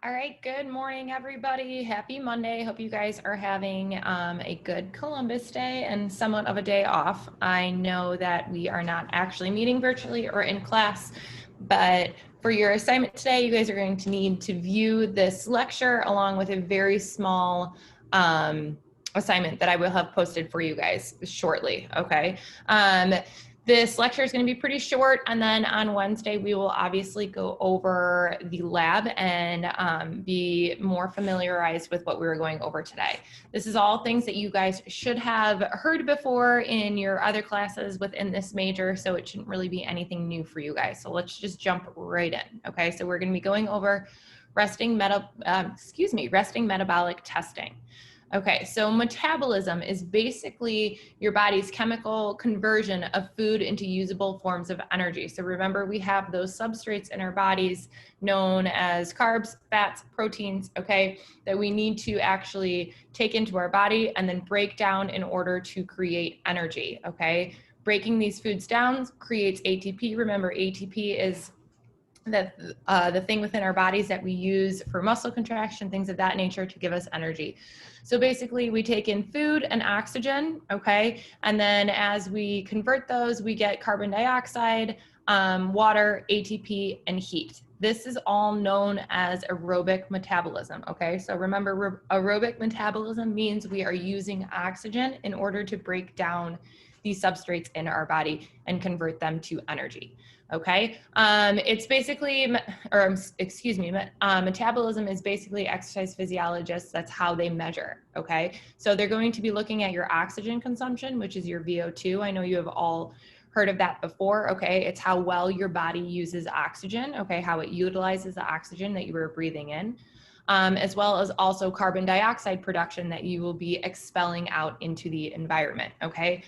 All right, good morning, everybody. Happy Monday. Hope you guys are having a good Columbus Day and somewhat of a day off. I know that we are not actually meeting virtually or in class, but for your assignment today, you guys are going to need to view this lecture along with a very small assignment that I will have posted for you guys shortly, okay? This lecture is going to be pretty short, and then on Wednesday we will obviously go over the lab and be more familiarized with what we were going over today. This is all things that you guys should have heard before in your other classes within this major, so it shouldn't really be anything new for you guys. So let's just jump right in, okay? So we're going to be going over resting metabolic testing. Okay, so metabolism is basically your body's chemical conversion of food into usable forms of energy. So remember, we have those substrates in our bodies known as carbs, fats, proteins, okay, that we need to actually take into our body and then break down in order to create energy, okay? Breaking these foods down creates ATP. Remember, ATP is the thing within our bodies that we use for muscle contraction, things of that nature to give us energy. So basically we take in food and oxygen, okay? And then as we convert those, we get carbon dioxide, water, ATP, and heat. This is all known as aerobic metabolism, okay? So remember, aerobic metabolism means we are using oxygen in order to break down these substrates in our body and convert them to energy. Okay, it's basically, metabolism is basically exercise physiologists. That's how they measure. Okay, so they're going to be looking at your oxygen consumption, which is your VO2. I know you have all heard of that before. Okay, it's how well your body uses oxygen. Okay, how it utilizes the oxygen that you were breathing in. As well as also carbon dioxide production that you will be expelling out into the environment, okay?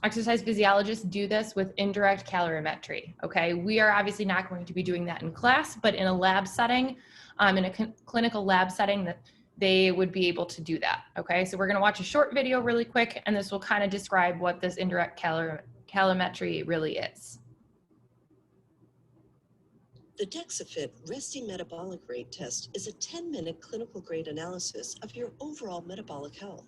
Exercise physiologists do this with indirect calorimetry, okay? We are obviously not going to be doing that in class, but in a lab setting, in a clinical lab setting, that they would be able to do that, okay? So we're gonna watch a short video really quick, and this will kind of describe what this indirect calorimetry really is. The DexaFit Resting Metabolic Rate Test is a 10-minute clinical grade analysis of your overall metabolic health.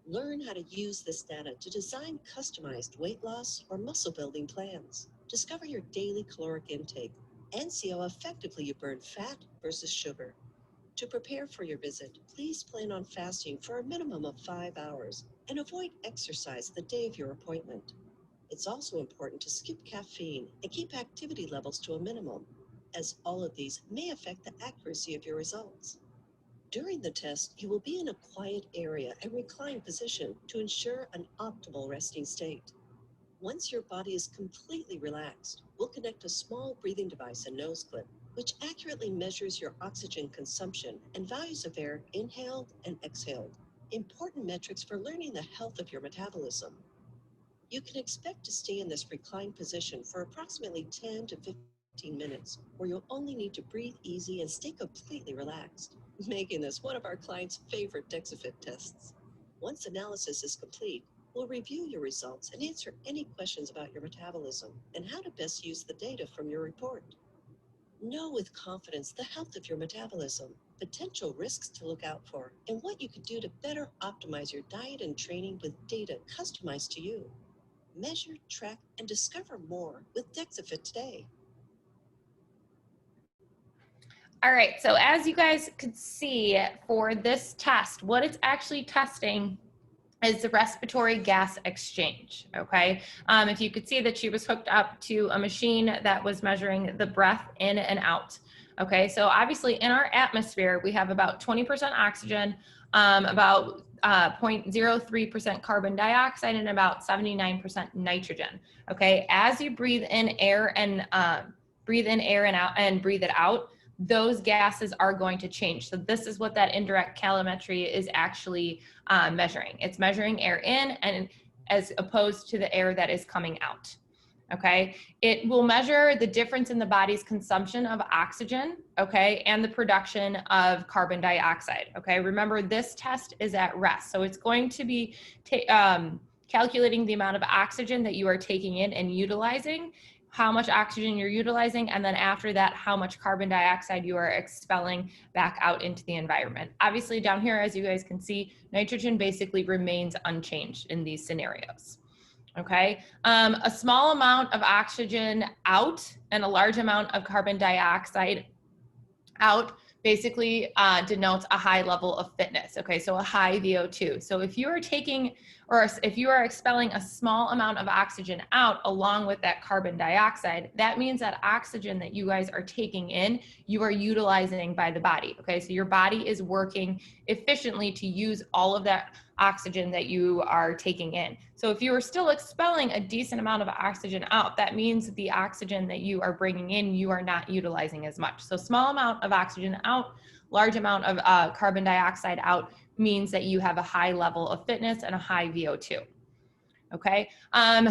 Learn how to use this data to design customized weight loss or muscle building plans. Discover your daily caloric intake and see how effectively you burn fat versus sugar. To prepare for your visit, please plan on fasting for a minimum of 5 hours and avoid exercise the day of your appointment. It's also important to skip caffeine and keep activity levels to a minimum, as all of these may affect the accuracy of your results. During the test, you will be in a quiet area and reclined position to ensure an optimal resting state. Once your body is completely relaxed, we'll connect a small breathing device and nose clip, which accurately measures your oxygen consumption and values of air inhaled and exhaled, important metrics for learning the health of your metabolism. You can expect to stay in this reclined position for approximately 10 to 15 minutes, where you'll only need to breathe easy and stay completely relaxed, making this one of our clients' favorite DexaFit tests. Once analysis is complete, we'll review your results and answer any questions about your metabolism and how to best use the data from your report. Know with confidence the health of your metabolism, potential risks to look out for, and what you could do to better optimize your diet and training with data customized to you. Measure, track, and discover more with DexaFit today. All right, so as you guys could see for this test, what it's actually testing is the respiratory gas exchange, okay? If you could see that she was hooked up to a machine that was measuring the breath in and out, okay? So obviously in our atmosphere, we have about 20% oxygen, about 0.03% carbon dioxide, and about 79% nitrogen, okay? As you breathe in air and out and breathe it out, those gases are going to change. So this is what that indirect calorimetry is actually measuring. It's measuring air in and as opposed to the air that is coming out. Okay, it will measure the difference in the body's consumption of oxygen, okay, and the production of carbon dioxide. Okay, remember this test is at rest, so it's going to be calculating the amount of oxygen that you are taking in and utilizing, how much oxygen you're utilizing, and then after that, how much carbon dioxide you are expelling back out into the environment. Obviously down here, as you guys can see, nitrogen basically remains unchanged in these scenarios. Okay, a small amount of oxygen out and a large amount of carbon dioxide out basically denotes a high level of fitness. Okay, so a high VO2. So if you are taking, or if you are expelling a small amount of oxygen out along with that carbon dioxide, that means that oxygen that you guys are taking in, you are utilizing by the body. Okay, so your body is working efficiently to use all of that oxygen that you are taking in. So if you are still expelling a decent amount of oxygen out, that means the oxygen that you are bringing in, you are not utilizing as much. So small amount of oxygen out, large amount of carbon dioxide out means that you have a high level of fitness and a high VO2. Okay,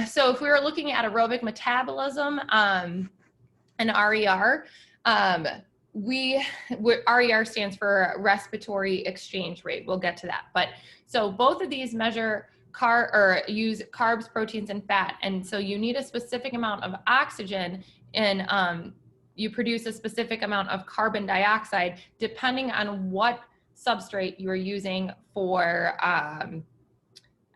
so if we were looking at aerobic metabolism and RER, RER stands for respiratory exchange rate. We'll get to that. But so both of these measure use carbs, proteins, and fat. And so you need a specific amount of oxygen and you produce a specific amount of carbon dioxide depending on what substrate you are using for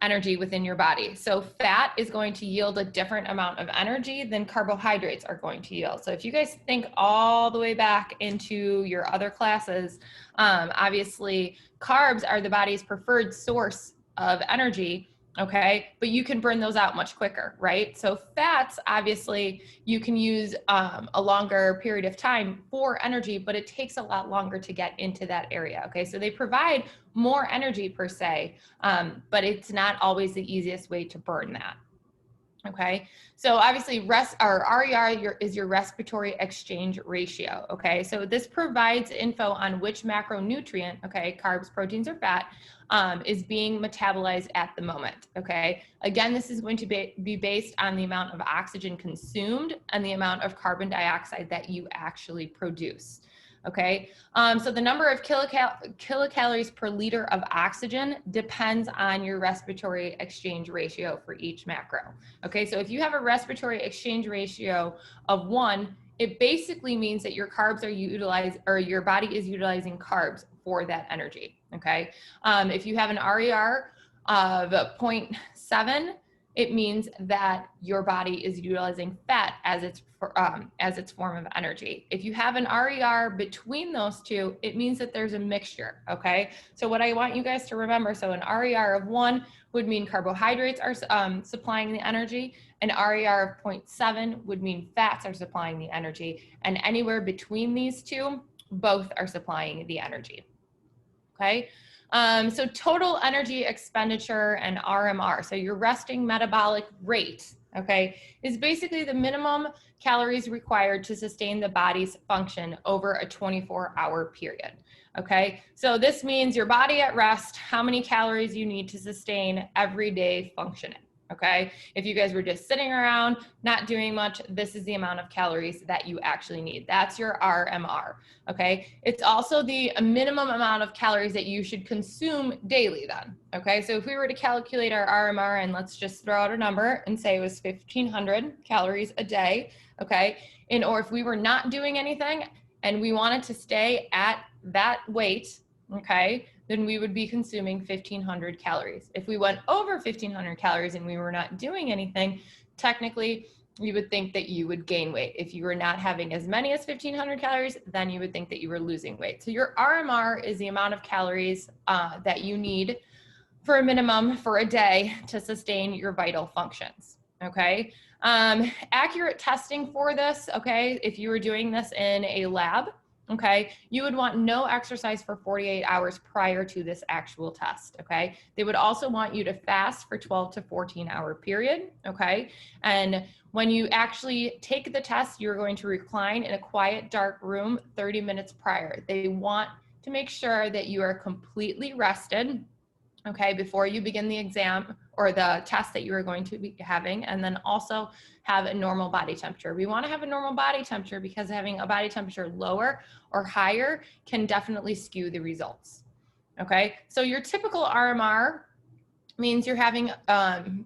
energy within your body. So fat is going to yield a different amount of energy than carbohydrates are going to yield. So if you guys think all the way back into your other classes, obviously carbs are the body's preferred source of energy, okay? But you can burn those out much quicker, right? So fats, obviously, you can use a longer period of time for energy, but it takes a lot longer to get into that area, okay? So they provide more energy per se, but it's not always the easiest way to burn that. Okay, so obviously RER is your respiratory exchange ratio. Okay, so this provides info on which macronutrient, okay, carbs, proteins, or fat, is being metabolized at the moment. Okay, again, this is going to be based on the amount of oxygen consumed and the amount of carbon dioxide that you actually produce. Okay, so the number of kilocalories per liter of oxygen depends on your respiratory exchange ratio for each macro. Okay, so if you have a respiratory exchange ratio of 1, it basically means that your carbs are utilized, or your body is utilizing carbs for that energy. Okay, if you have an RER of 0.7, it means that your body is utilizing fat as its form of energy. If you have an RER between those two, it means that there's a mixture, okay? So what I want you guys to remember, so an RER of 1 would mean carbohydrates are supplying the energy, an RER of 0.7 would mean fats are supplying the energy, and anywhere between these two, both are supplying the energy, okay? So total energy expenditure and RMR, so your resting metabolic rate, okay, is basically the minimum calories required to sustain the body's function over a 24-hour period, okay? So this means your body at rest, how many calories you need to sustain everyday functioning. Okay, if you guys were just sitting around, not doing much, this is the amount of calories that you actually need. That's your RMR, okay? It's also the minimum amount of calories that you should consume daily then, okay? So if we were to calculate our RMR, and let's just throw out a number and say it was 1,500 calories a day, okay? Or if we were not doing anything and we wanted to stay at that weight, okay, then we would be consuming 1,500 calories. If we went over 1,500 calories and we were not doing anything, technically, you would think that you would gain weight. If you were not having as many as 1,500 calories, then you would think that you were losing weight. So your RMR is the amount of calories that you need for a minimum for a day to sustain your vital functions, okay? Accurate testing for this, okay, if you were doing this in a lab, okay, you would want no exercise for 48 hours prior to this actual test, okay? They would also want you to fast for 12 to 14-hour period, okay? And when you actually take the test, you're going to recline in a quiet, dark room 30 minutes prior. They want to make sure that you are completely rested, okay, before you begin the exam or the test that you are going to be having, and then also have a normal body temperature. We want to have a normal body temperature because having a body temperature lower or higher can definitely skew the results, okay? So your typical RMR means you're having,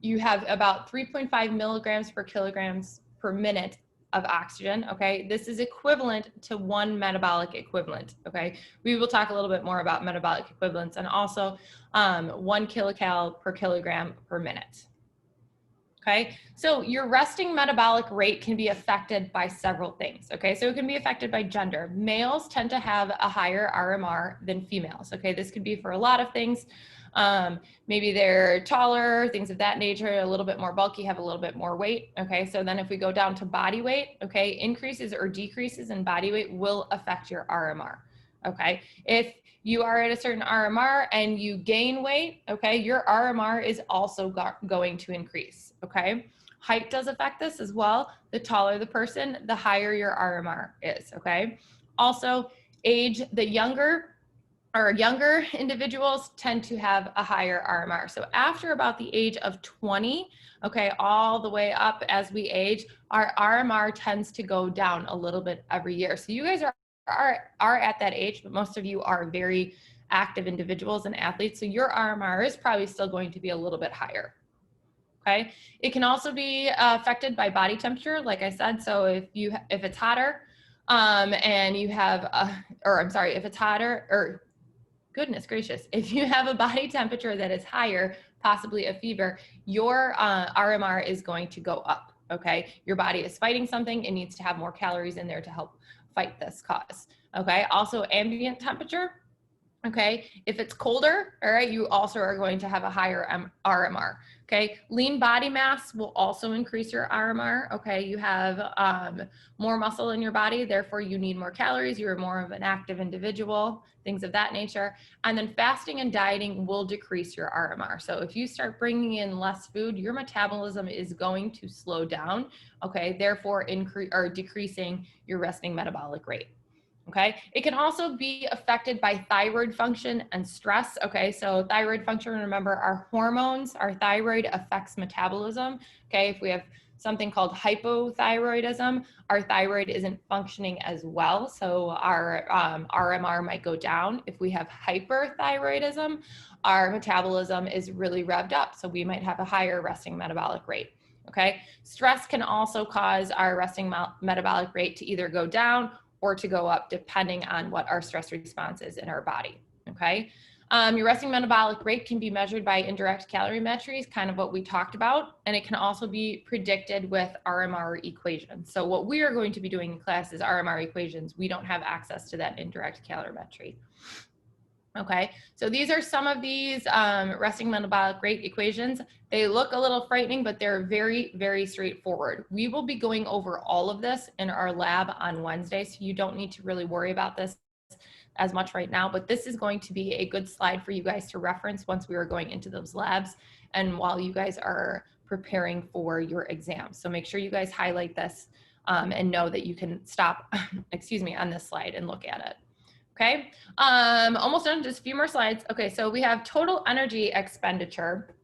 you have about 3.5 milligrams per kilograms per minute of oxygen, okay? This is equivalent to 1 metabolic equivalent, okay? We will talk a little bit more about metabolic equivalents, and also 1 kilocal per kilogram per minute. Okay, so your resting metabolic rate can be affected by several things. Okay, so it can be affected by gender. Males tend to have a higher RMR than females. Okay, this could be for a lot of things. Maybe they're taller, things of that nature, a little bit more bulky, have a little bit more weight. Okay, so then if we go down to body weight, okay, increases or decreases in body weight will affect your RMR. Okay, if you are at a certain RMR and you gain weight, okay, your RMR is also going to increase, okay? Height does affect this as well. The taller the person, the higher your RMR is, okay? Also, age, the younger individuals tend to have a higher RMR. So after about the age of 20, okay, all the way up as we age, our RMR tends to go down a little bit every year. So you guys are at that age, but most of you are very active individuals and athletes, so your RMR is probably still going to be a little bit higher. Okay, it can also be affected by body temperature, like I said. So if it's hotter, and you have, if it's hotter, or goodness gracious, if you have a body temperature that is higher, possibly a fever, your RMR is going to go up. Okay, your body is fighting something; it needs to have more calories in there to help fight this cause. Okay, also ambient temperature. Okay, if it's colder, all right, you also are going to have a higher RMR. Okay, lean body mass will also increase your RMR. Okay, you have more muscle in your body, therefore you need more calories, you're more of an active individual, things of that nature. And then fasting and dieting will decrease your RMR. So if you start bringing in less food, your metabolism is going to slow down, okay, therefore decreasing your resting metabolic rate. Okay, it can also be affected by thyroid function and stress. Okay, so thyroid function, remember, our hormones, our thyroid affects metabolism. Okay, if we have something called hypothyroidism, our thyroid isn't functioning as well, so our RMR might go down. If we have hyperthyroidism, our metabolism is really revved up, so we might have a higher resting metabolic rate. Okay, stress can also cause our resting metabolic rate to either go down or to go up, depending on what our stress response is in our body, okay? Your resting metabolic rate can be measured by indirect calorimetry, kind of what we talked about, and it can also be predicted with RMR equations. So what we are going to be doing in class is RMR equations. We don't have access to that indirect calorimetry. Okay, so these are some of these resting metabolic rate equations. They look a little frightening, but they're very, very straightforward. We will be going over all of this in our lab on Wednesday, so you don't need to really worry about this as much right now, but this is going to be a good slide for you guys to reference once we are going into those labs and while you guys are preparing for your exams. So make sure you guys highlight this and know that you can stop, excuse me, on this slide and look at it. Okay, almost done, just a few more slides. Okay, so we have total energy expenditure,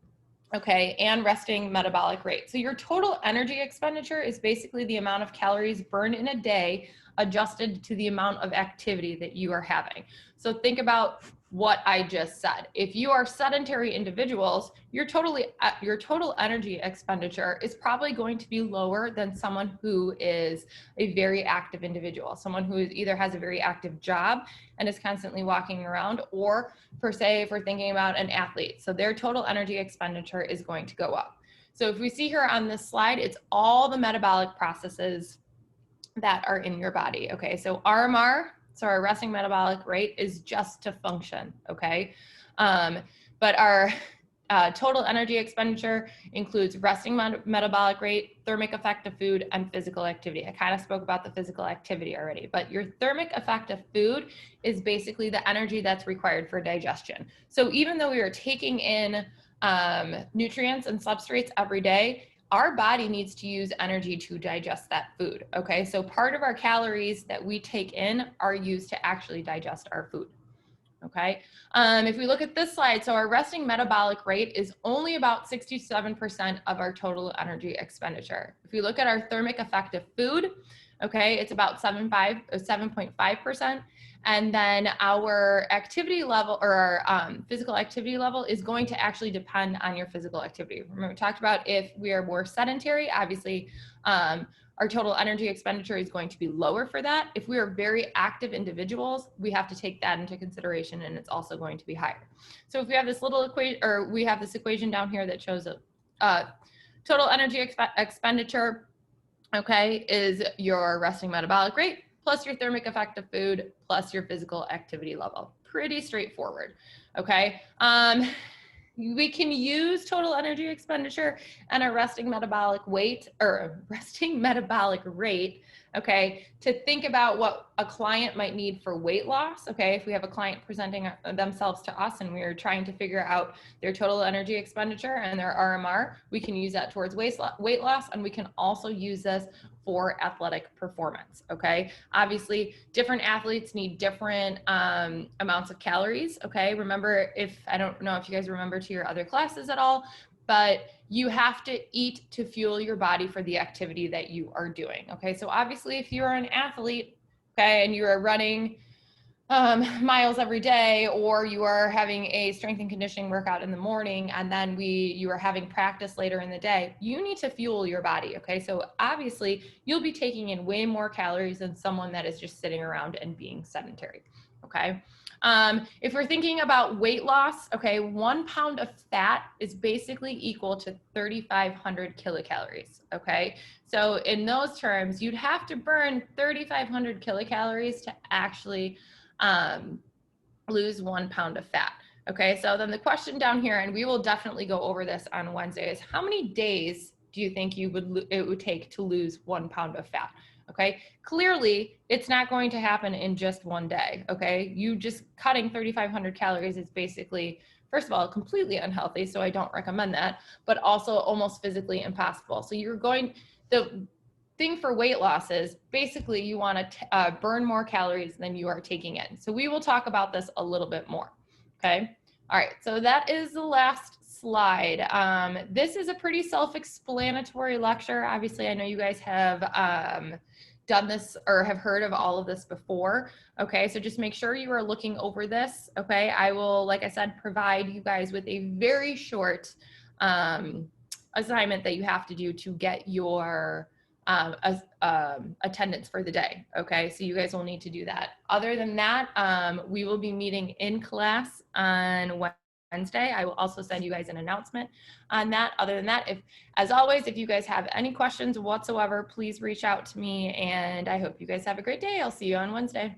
okay, and resting metabolic rate. So your total energy expenditure is basically the amount of calories burned in a day adjusted to the amount of activity that you are having. So think about what I just said. If you are sedentary individuals, your total energy expenditure is probably going to be lower than someone who is a very active individual, someone who either has a very active job and is constantly walking around, or per se, if we're thinking about an athlete. So their total energy expenditure is going to go up. So if we see here on this slide, it's all the metabolic processes that are in your body. Okay, so RMR, so our resting metabolic rate, is just to function, okay? But our total energy expenditure includes resting metabolic rate, thermic effect of food, and physical activity. I kind of spoke about the physical activity already, but your thermic effect of food is basically the energy that's required for digestion. So even though we are taking in nutrients and substrates every day, our body needs to use energy to digest that food, okay? So part of our calories that we take in are used to actually digest our food, okay? If we look at this slide, so our resting metabolic rate is only about 67% of our total energy expenditure. If we look at our thermic effect of food, okay, it's about 7.5%. And then our activity level, or our physical activity level, is going to actually depend on your physical activity. Remember, we talked about if we are more sedentary, obviously our total energy expenditure is going to be lower for that. If we are very active individuals, we have to take that into consideration, and it's also going to be higher. So if we have this little equation, or we have this equation down here that shows a total energy expenditure, okay, is your resting metabolic rate plus your thermic effect of food plus your physical activity level. Pretty straightforward, okay? We can use total energy expenditure and a resting metabolic weight or resting metabolic rate, okay, to think about what a client might need for weight loss, okay? If we have a client presenting themselves to us and we're trying to figure out their total energy expenditure and their RMR, we can use that towards weight loss, and we can also use this for athletic performance, okay? Obviously, different athletes need different amounts of calories, okay? Remember, I don't know if you guys remember to your other classes at all, but you have to eat to fuel your body for the activity that you are doing, okay? So obviously, if you're an athlete, okay, and you are running miles every day, or you are having a strength and conditioning workout in the morning, and then you are having practice later in the day, you need to fuel your body, okay? So obviously, you'll be taking in way more calories than someone that is just sitting around and being sedentary, okay? If we're thinking about weight loss, okay, 1 pound of fat is basically equal to 3,500 kilocalories, okay? So in those terms, you'd have to burn 3,500 kilocalories to actually lose 1 pound of fat. Okay, so then the question down here, and we will definitely go over this on Wednesday, is how many days do you think it would take to lose 1 pound of fat? Okay, clearly it's not going to happen in just one day. Okay, you just cutting 3,500 calories is basically, first of all, completely unhealthy, so I don't recommend that, but also almost physically impossible. So the thing for weight loss is basically you want to burn more calories than you are taking in. So we will talk about this a little bit more, okay? All right, so that is the last slide. This is a pretty self-explanatory lecture. Obviously, I know you guys have done this or have heard of all of this before, okay? So just make sure you are looking over this, okay? I will, like I said, provide you guys with a very short assignment that you have to do to get your attendance for the day, okay? So you guys will need to do that. Other than that, we will be meeting in class on Wednesday. I will also send you guys an announcement on that. Other than that, as always, if you guys have any questions whatsoever, please reach out to me, and I hope you guys have a great day. I'll see you on Wednesday.